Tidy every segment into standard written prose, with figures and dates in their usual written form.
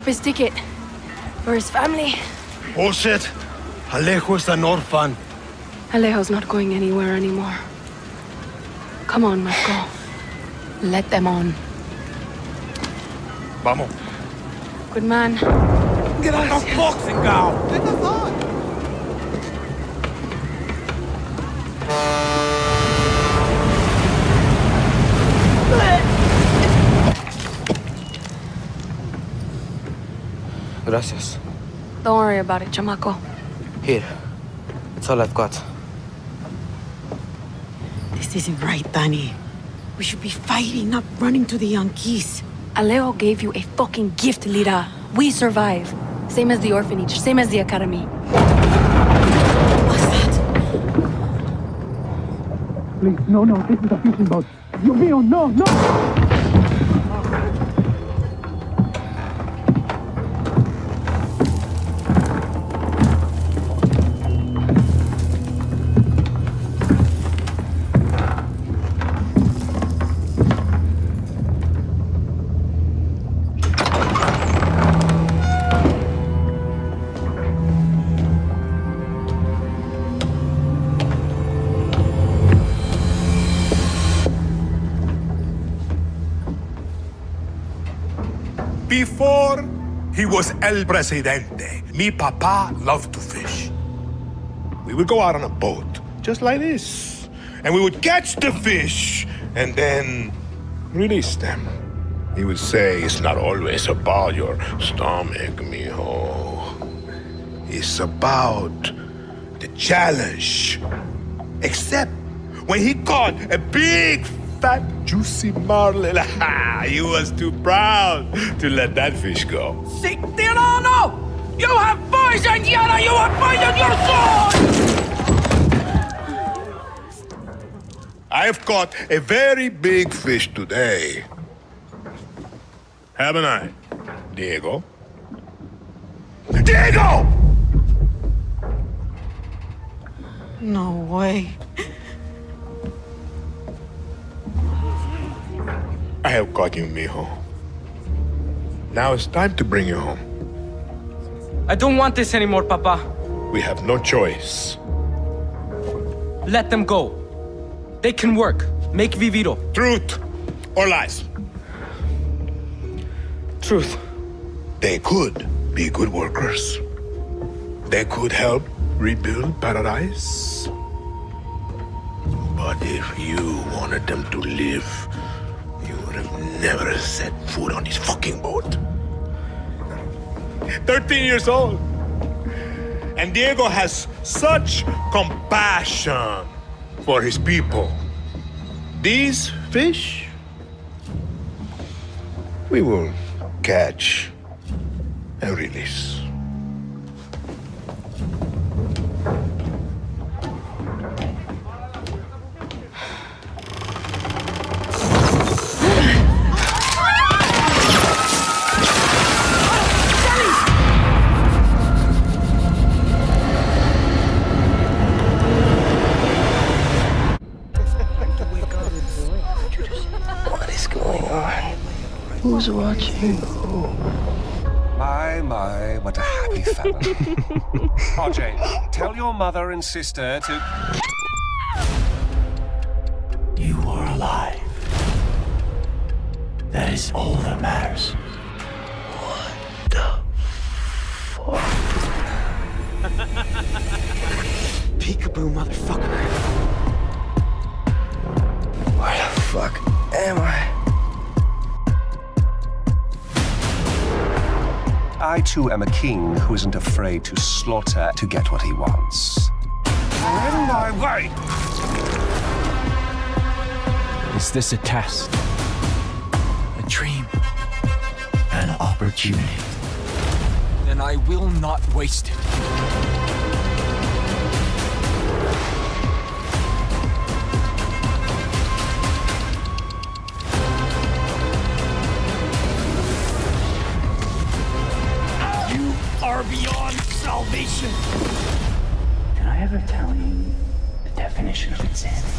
His ticket. For his family. Bullshit. Alejo is an orphan. Alejo's not going anywhere anymore. Come on, Marco. Let them on. Vamos. Good man. Get out of boxing now. Gracias. Don't worry about it, chamaco. Here. It's all I've got. This isn't right, Danny. We should be fighting, not running to the Yankees. Alejo gave you a fucking gift, Lira. We survive. Same as the orphanage, same as the academy. What's that? Please, no, this is a fishing boat. Dios mío, no! Before he was El Presidente, mi papa loved to fish. We would go out on a boat, just like this, and we would catch the fish and then release them. He would say, it's not always about your stomach, mijo. It's about the challenge. Except when he caught a big, fat, juicy marlin, he was too proud to let that fish go. Si Tirano! You have poisoned Yara! You have poisoned your sword! I have caught a very big fish today. Haven't I, Diego? Diego! No way. I have caught you, mijo. Now it's time to bring you home. I don't want this anymore, Papa. We have no choice. Let them go. They can work. Make Viviro. Truth or lies? Truth. They could be good workers. They could help rebuild paradise. But if you wanted them to live, you would have never set foot on this fucking boat. 13 years old. And Diego has such compassion for his people. These fish, we will catch and release. Who's watching? My, what a happy family. RJ, tell your mother and sister to... You are alive. That is all that matters. What the fuck? Peekaboo, motherfucker. Where the fuck am I? I too am a king who isn't afraid to slaughter to get what he wants. In my way! Is this a test? A dream? An opportunity? Then I will not waste it. Are beyond salvation. Did I ever tell you the definition of insanity?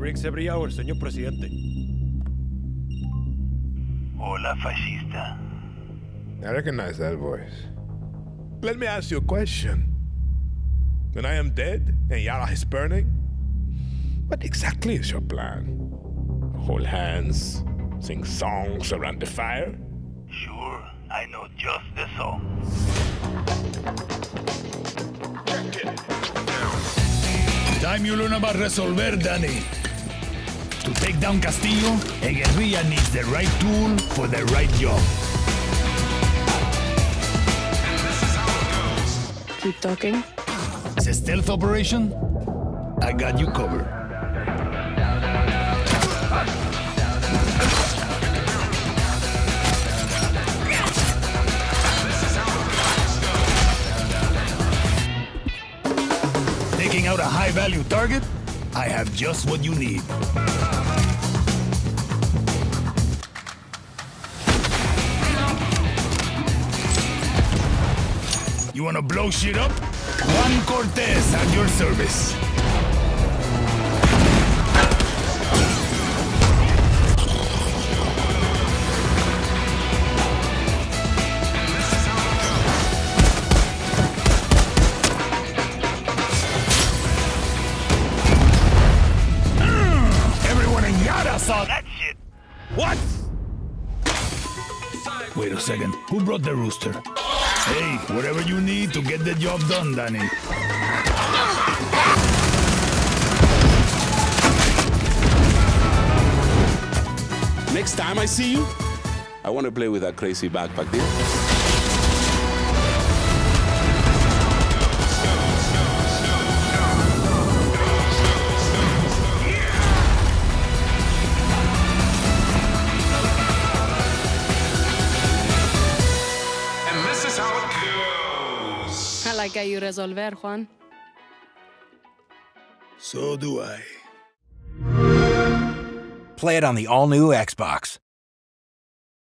breaks every hour, señor presidente. Hola, fascista. I recognize that voice. Let me ask you a question. When I am dead and Yara is burning, what exactly is your plan? Hold hands, sing songs around the fire? Sure, I know just the song. Time you learn about resolver, Danny. To take down Castillo, a guerrilla needs the right tool for the right job. Keep talking. It's a stealth operation. I got you covered. Taking out a high-value target? I have just what you need. You wanna blow shit up? Juan Cortez at your service. Everyone in Yara saw that shit. What? Wait a second. Who brought the rooster? Hey, whatever you need to get the job done, Danny. Next time I see you, I want to play with that crazy backpack deal. I like how you resolver, Juan. So do I. Play it on the all-new Xbox.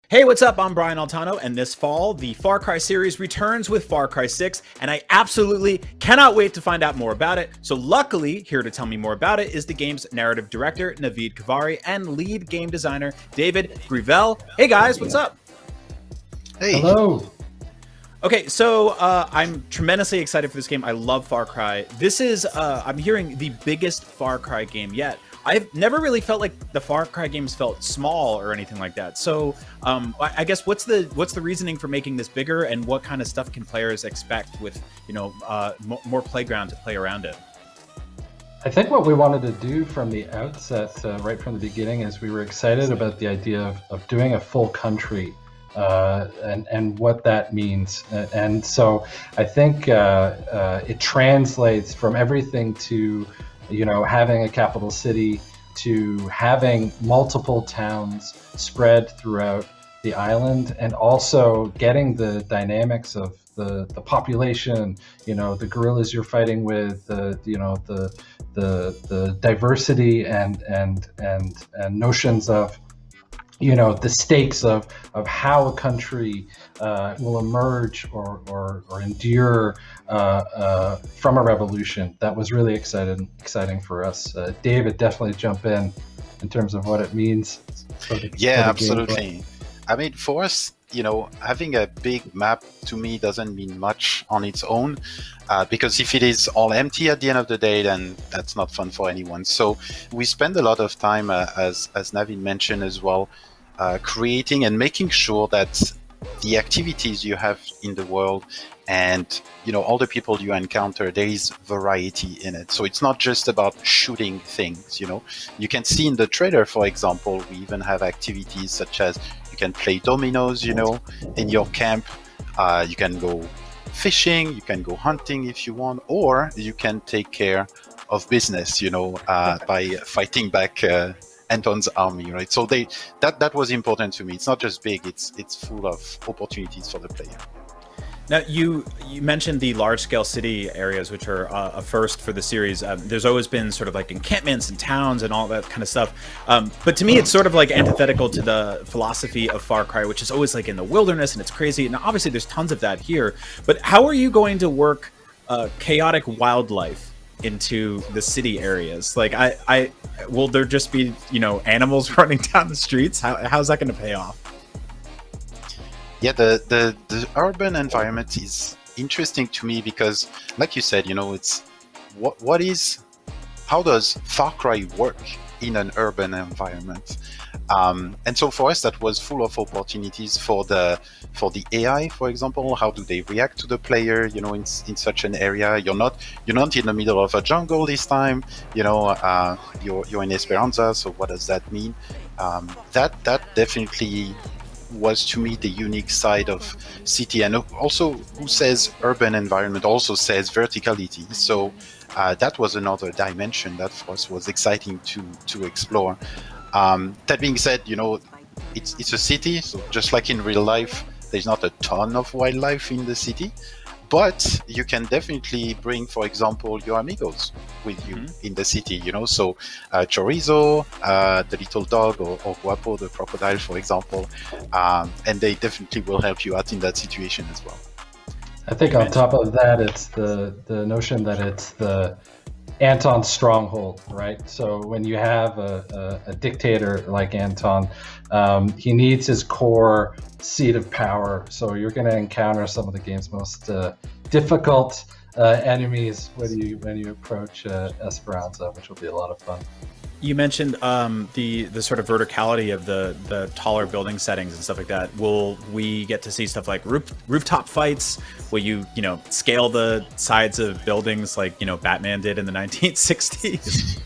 Hey, what's up? I'm Brian Altano, and this fall, the Far Cry series returns with Far Cry 6, and I absolutely cannot wait to find out more about it. So luckily, here to tell me more about it is the game's narrative director, Navid Kavari, and lead game designer, David Grivel. Hey guys, what's up? Hey. Hello. Okay, so I'm tremendously excited for this game. I love Far Cry. This is, I'm hearing, the biggest Far Cry game yet. I've never really felt like the Far Cry games felt small or anything like that. So I guess what's the reasoning for making this bigger, and what kind of stuff can players expect with, you know, more playground to play around it? I think what we wanted to do from the outset, right from the beginning, is we were excited about the idea of doing a full country. And what that means. And so I think it translates from everything to, you know, having a capital city to having multiple towns spread throughout the island, and also getting the dynamics of the population, you know, the guerrillas you're fighting with, you know, the diversity and notions of, you know, the stakes of how a country will emerge or endure from a revolution. That was really exciting for us. David, definitely jump in terms of what it means. Yeah, absolutely. I mean, for us, you know, having a big map to me doesn't mean much on its own, because if it is all empty at the end of the day, then that's not fun for anyone. So we spend a lot of time, as Navin mentioned as well, creating and making sure that the activities you have in the world and, you know, all the people you encounter, there is variety in it. So it's not just about shooting things, you know. You can see in the trailer, for example, we even have activities such as you can play dominoes, you know, in your camp. You can go fishing, you can go hunting if you want, or you can take care of business, you know, by fighting back Anton's army, right? So that was important to me. It's not just big; it's full of opportunities for the player. Now, you mentioned the large-scale city areas, which are a first for the series. There's always been sort of like encampments and towns and all that kind of stuff. But to me, it's sort of like antithetical to the philosophy of Far Cry, which is always like in the wilderness and it's crazy. And obviously, there's tons of that here. But how are you going to work chaotic wildlife into the city areas? Like, I will there just be, you know, animals running down the streets? How's that going to pay off? Yeah, the urban environment is interesting to me because, like you said, you know, it's how does Far Cry work in an urban environment? And so for us, that was full of opportunities for the AI, for example. How do they react to the player? You know, in such an area, you're not in the middle of a jungle this time. You know, you're in Esperanza. So what does that mean? That definitely was to me the unique side of city, and also who says urban environment also says verticality. So that was another dimension that for us was exciting to explore. That being said, you know, it's a city, so just like in real life, there's not a ton of wildlife in the city, but you can definitely bring, for example, your amigos with you in the city, you know, so Chorizo, the little dog, or Guapo, the crocodile, for example, and they definitely will help you out in that situation as well. I think on top of that, it's the notion that it's the Anton's stronghold, right? So when you have a dictator like Anton, he needs his core seat of power. So you're going to encounter some of the game's most difficult enemies when you approach Esperanza, which will be a lot of fun. You mentioned the sort of verticality of the taller building settings and stuff like that. Will we get to see stuff like rooftop fights? Will you know, scale the sides of buildings like, you know, Batman did in the 1960s?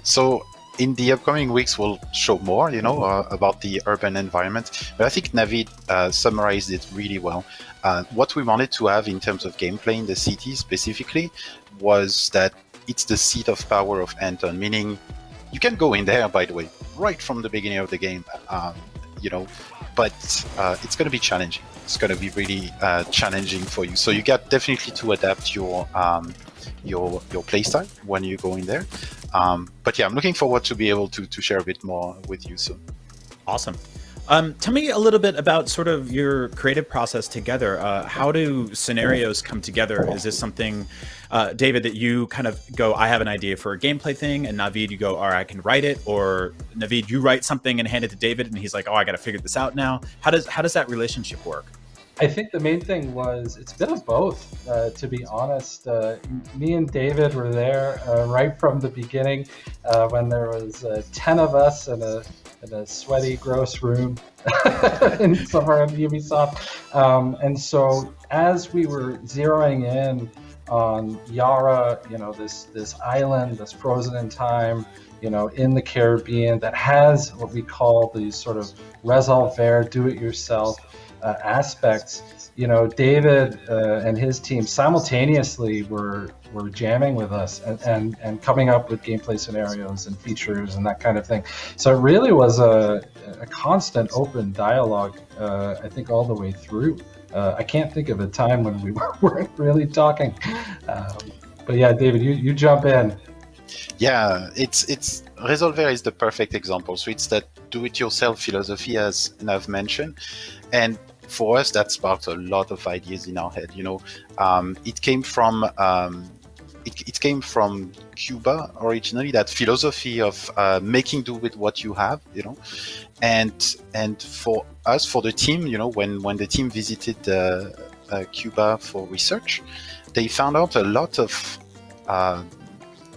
So in the upcoming weeks, we'll show more, you know, about the urban environment. But I think Navid summarized it really well. What we wanted to have in terms of gameplay in the city specifically was that it's the seat of power of Anton, meaning you can go in there, by the way, right from the beginning of the game, you know, but it's going to be challenging. It's going to be really challenging for you. So you got definitely to adapt your playstyle when you go in there. But yeah, I'm looking forward to be able to share a bit more with you soon. Awesome. Tell me a little bit about sort of your creative process together. How do scenarios come together? Is this something, David, that you kind of go, I have an idea for a gameplay thing, and Navid, you go, all right, I can write it, or Navid, you write something and hand it to David, and he's like, oh, I got to figure this out now. How does that relationship work? I think the main thing was it's been of both, to be honest. Me and David were there right from the beginning when there was 10 of us in a sweaty, gross room in somewhere at Ubisoft. And so as we were zeroing in on Yara, you know, this island that's frozen in time, you know, in the Caribbean that has what we call these sort of resolver, do-it-yourself aspects, you know, David and his team simultaneously were jamming with us and coming up with gameplay scenarios and features and that kind of thing. So it really was a constant open dialogue, I think, all the way through. I can't think of a time when we weren't really talking. But yeah, David, you jump in. Yeah, it's Resolver is the perfect example. So it's that do-it-yourself philosophy, as Nav mentioned, and for us that sparked a lot of ideas in our head. You know, it came from Cuba originally. That philosophy of making do with what you have. You know, and for us, for the team, you know, when the team visited Cuba for research, they found out a lot of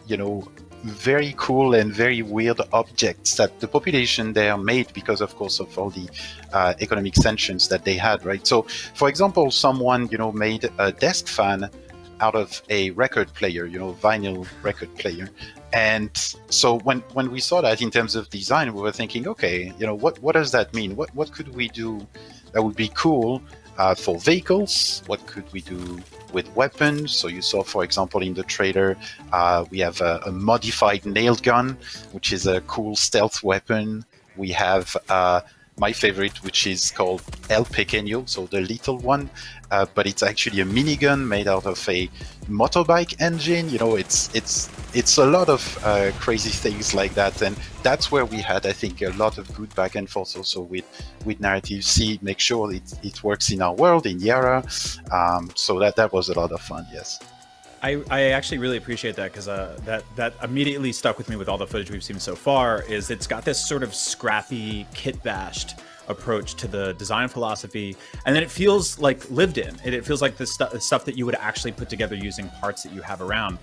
you know, very cool and very weird objects that the population there made because, of course, of all the economic sanctions that they had, right? So, for example, someone, you know, made a desk fan out of a record player, you know, vinyl record player. And so when we saw that in terms of design, we were thinking, okay, you know, what does that mean? What could we do that would be cool for vehicles? What could we do with weapons? So you saw, for example, in the trailer, we have a modified nail gun, which is a cool stealth weapon. We have my favorite, which is called El Pequeño, so the little one, but it's actually a minigun made out of a motorbike engine. You know, it's a lot of crazy things like that, and that's where we had, I think, a lot of good back and forth also with Narrative C, make sure it works in our world, in Yara. So that was a lot of fun, yes. I actually really appreciate that because that immediately stuck with me with all the footage we've seen so far. Is it's got this sort of scrappy, kit-bashed approach to the design philosophy, and then it feels like lived in. It feels like the stuff that you would actually put together using parts that you have around.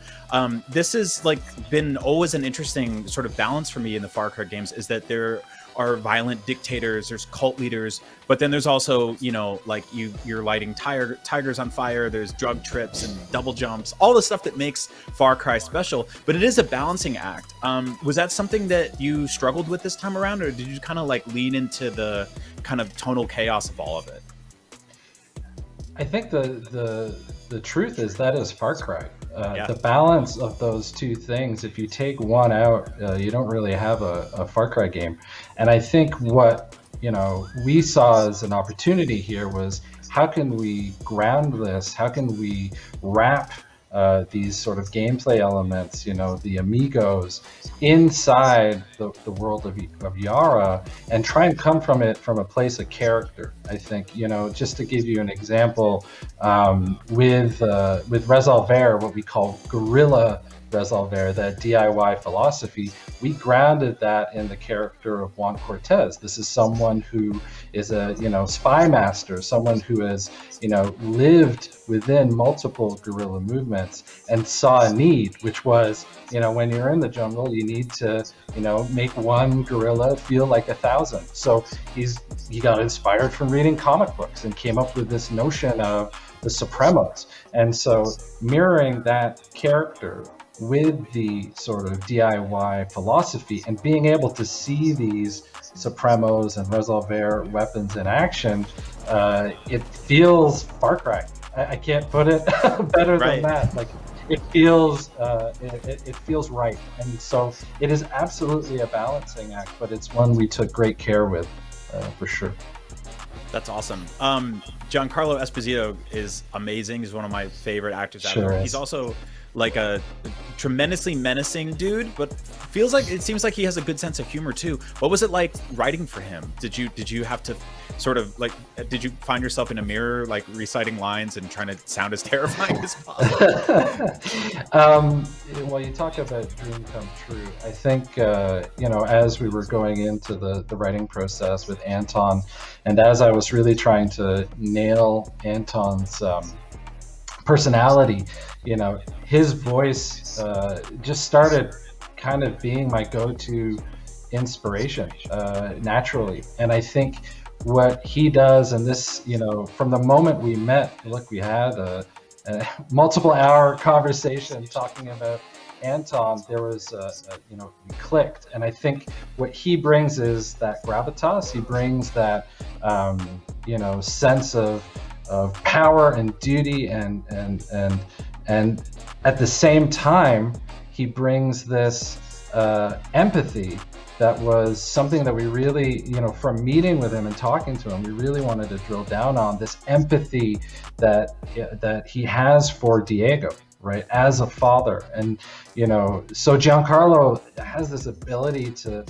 This has like been always an interesting sort of balance for me in the Far Cry games, is that there are violent dictators, there's cult leaders, but then there's also, you know, like you're lighting tigers on fire, there's drug trips and double jumps, all the stuff that makes Far Cry special, but it is a balancing act. Was that something that you struggled with this time around, or did you kind of like lean into the kind of tonal chaos of all of it? I think the truth is that is Far Cry. The balance of those two things, if you take one out, you don't really have a Far Cry game. And I think what, you know, we saw as an opportunity here was, how can we ground this? How can we wrap these sort of gameplay elements, you know, the amigos, inside the world of Yara, and try and come from it from a place of character. I think, you know, just to give you an example, with Resolver, what we call guerrilla Resolver, that DIY philosophy, we grounded that in the character of Juan Cortez. This is someone who is a, you know, spy master, someone who has, you know, lived within multiple guerrilla movements and saw a need, which was, you know, when you're in the jungle, you need to, you know, make one guerrilla feel like 1,000. So he got inspired from reading comic books and came up with this notion of the Supremos. And so mirroring that character with the sort of DIY philosophy and being able to see these Supremos and Resolver weapons in action, it feels Far Cry. I can't put it better than that. Like, it feels it feels right, and so it is absolutely a balancing act, but it's one we took great care with, for sure. That's awesome. Giancarlo Esposito is amazing. He's one of my favorite actors out there. He's also like a tremendously menacing dude, but it seems like he has a good sense of humor too. What was it like writing for him? Did you have to sort of like, did you find yourself in a mirror like reciting lines and trying to sound as terrifying as possible? Well, you talk about dream come true. I think, you know, as we were going into the writing process with Anton, and as I was really trying to nail Anton's personality, you know, his voice just started kind of being my go-to inspiration naturally. And I think what he does, and this, you know, from the moment we met, look, we had a multiple hour conversation talking about Anton. There was you know, we clicked, and I think what he brings is that gravitas. He brings that you know, sense of power and duty, and at the same time he brings this empathy that was something that we really, you know, from meeting with him and talking to him, we really wanted to drill down on this empathy that he has for Diego, right, as a father. And, you know, so Giancarlo has this ability to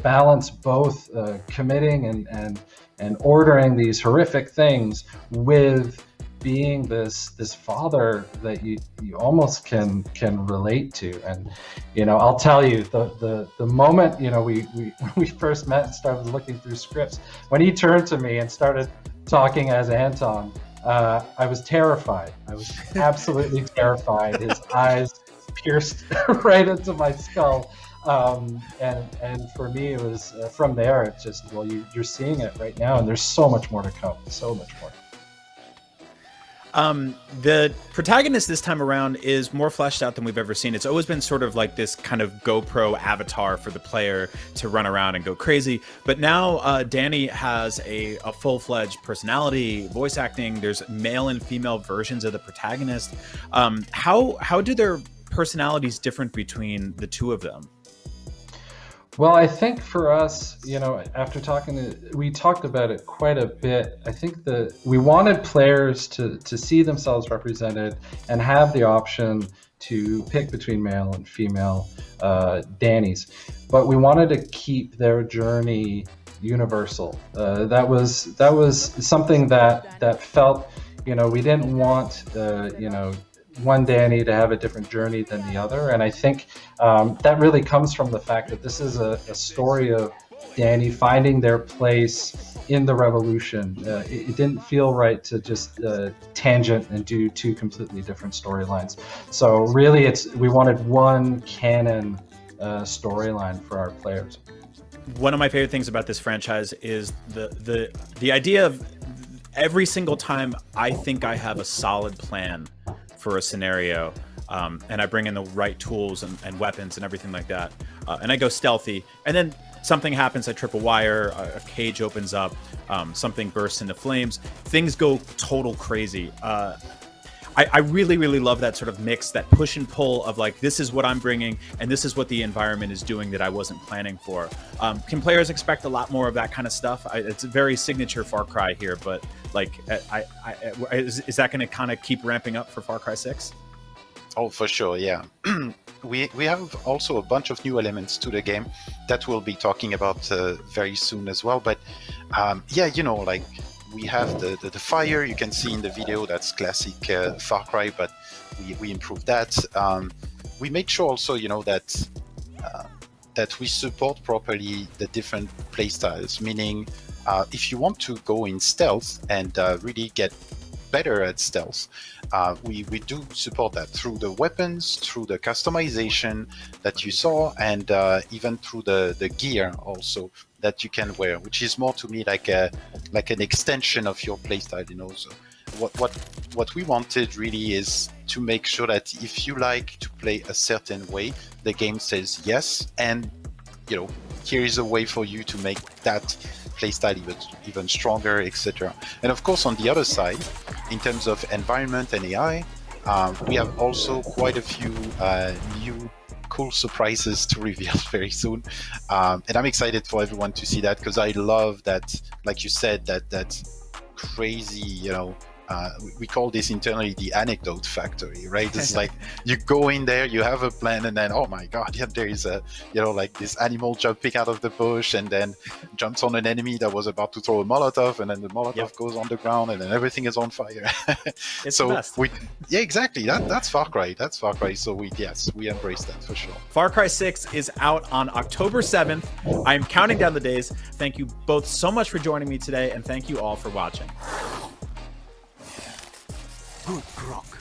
balance both committing and ordering these horrific things with being this father that you almost can relate to. And, you know, I'll tell you, the moment, you know, we first met and started looking through scripts, when he turned to me and started talking as Anton, I was terrified. I was absolutely terrified. His eyes pierced right into my skull. And for me, it was from there, it's just, well, you're seeing it right now, and there's so much more to come, so much more. The protagonist this time around is more fleshed out than we've ever seen. It's always been sort of like this kind of GoPro avatar for the player to run around and go crazy. But now Danny has a full-fledged personality, voice acting. There's male and female versions of the protagonist. How do their personalities different between the two of them? Well, I think for us, you know, after we talked about it quite a bit. I think that we wanted players to see themselves represented and have the option to pick between male and female Dannys, but we wanted to keep their journey universal. That was something that felt, you know, we didn't want, you know, one Danny to have a different journey than the other. And I think that really comes from the fact that this is a story of Danny finding their place in the revolution. It didn't feel right to just tangent and do two completely different storylines. So really, we wanted one canon storyline for our players. One of my favorite things about this franchise is the idea of every single time I think I have a solid plan for a scenario, and I bring in the right tools and weapons and everything like that, and I go stealthy, and then something happens, I trip a wire, a cage opens up, something bursts into flames, things go total crazy. I really, really love that sort of mix, that push and pull of like, this is what I'm bringing and this is what the environment is doing that I wasn't planning for. Can players expect a lot more of that kind of stuff? It's a very signature Far Cry here, but like, is that going to kind of keep ramping up for Far Cry 6? Oh, for sure, yeah. We have also a bunch of new elements to the game that we'll be talking about very soon as well. But yeah, you know, like we have the fire. You can see in the video that's classic Far Cry, but we improved that. We made sure also, you know, that we support properly the different playstyles. Meaning, if you want to go in stealth and really get better at stealth, we do support that through the weapons, through the customization that you saw, and even through the gear also that you can wear, which is more to me like an extension of your playstyle, you know. So what we wanted really is to make sure that if you like to play a certain way, the game says yes, and you know, here is a way for you to make that playstyle even stronger, etc. And of course, on the other side, in terms of environment and AI, we have also quite a few new cool surprises to reveal very soon, and I'm excited for everyone to see that, because I love that, like you said, that crazy, you know, we call this internally the anecdote factory, right? It's like you go in there, you have a plan, and then, oh my god, yeah, there is a, you know, like this animal jumping out of the bush and then jumps on an enemy that was about to throw a Molotov, and then the Molotov goes on the ground, and then everything is on fire. It's so the best. yeah, exactly. That's Far Cry. That's Far Cry. So we embrace that for sure. Far Cry 6 is out on October 7th. I'm counting down the days. Thank you both so much for joining me today, and thank you all for watching. Good grok.